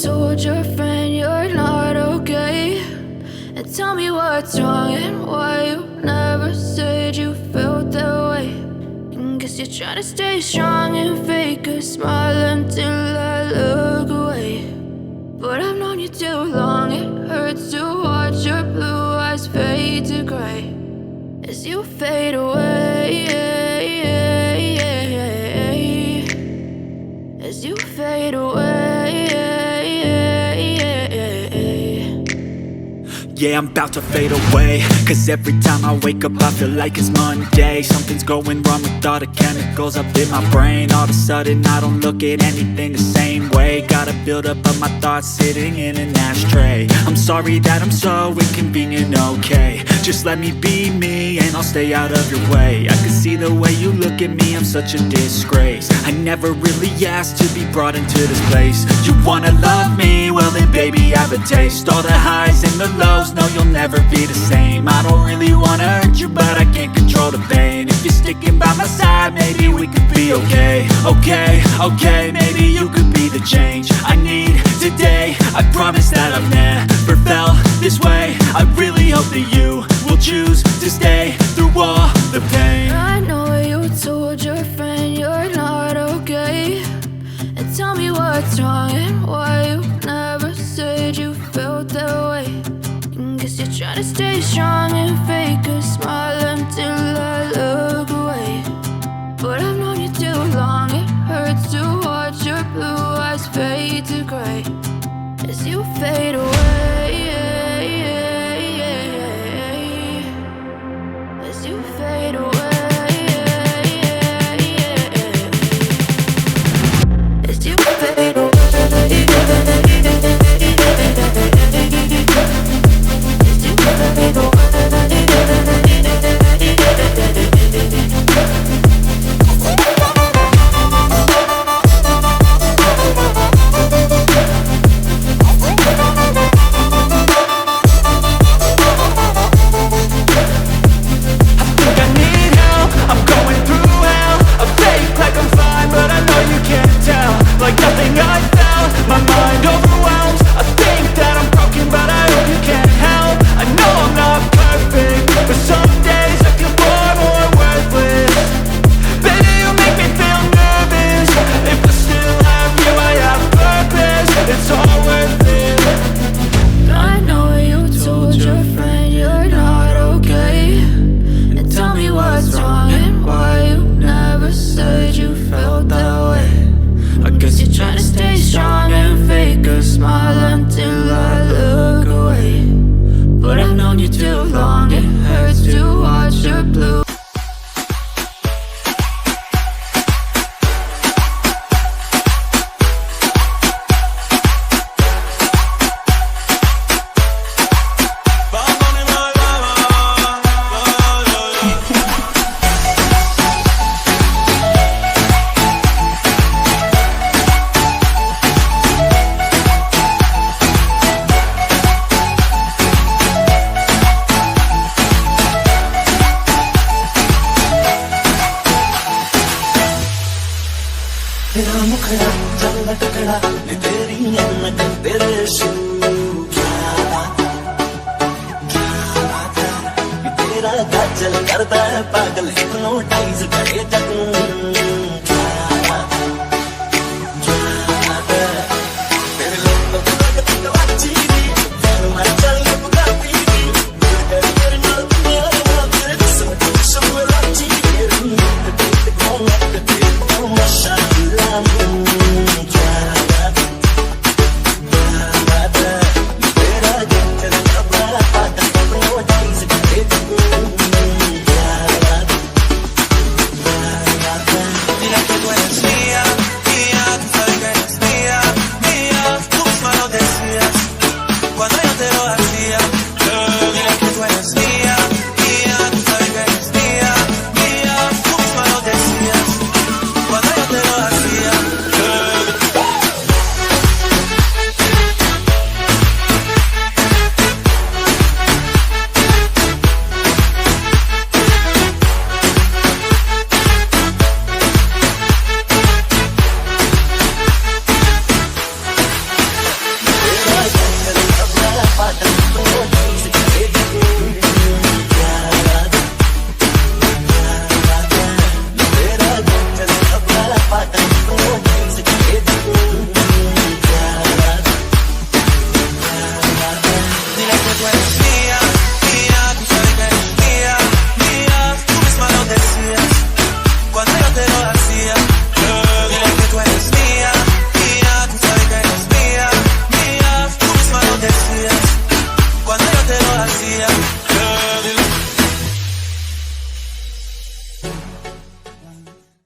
told your friend you're not okay, and tell me what's wrong and why you never said you felt that way. And guess you're trying to stay strong and fake a smile until I look away. But I've known you too long, it hurts to watch your blue eyes fade to gray as you fade away, as you fade away. Yeah, I'm about to fade away, cause every time I wake up I feel like it's Monday. Something's going wrong with all the chemicals up in my brain. All of a sudden I don't look at anything the same way. Gotta build up of my thoughts sitting in an ashtray. I'm sorry that I'm so inconvenient, okay. Just let me be me and I'll stay out of your way. I can see the way you look at me, I'm such a disgrace. I never really asked to be brought into this place. You wanna love me? Well then baby I have a taste. All the highs and the lows, no you'll never be the same. I don't really wanna hurt you but I can't control the pain. If you're sticking by my side maybe we could be okay. Okay, maybe you could be the change I need today. I promise that I've never felt this way. I really hope that you will choose to stay through all the pain. I know you told your friend you're not okay, and tell me what's wrong and why you never said you felt that way. And guess you're trying to stay strong and fake a smile until I look away. But I've known you too long, it hurts to watch your blue eyes fade to gray as you fade away, as you fade away, as you fade away. तेरा मुखड़ा चल टकड़ा ने तेरी अनक तेरे शू क्या बात है तेरा काजल करता है पागल हिप्नोटाइज करे जग क्या बात है तेरे लोग तो अच्छी दी मैं चल ये बुला पी दी तेरे नाल मेरा तेरे किस्मत सब अच्छी तेरी ते कौन ते मशा mía.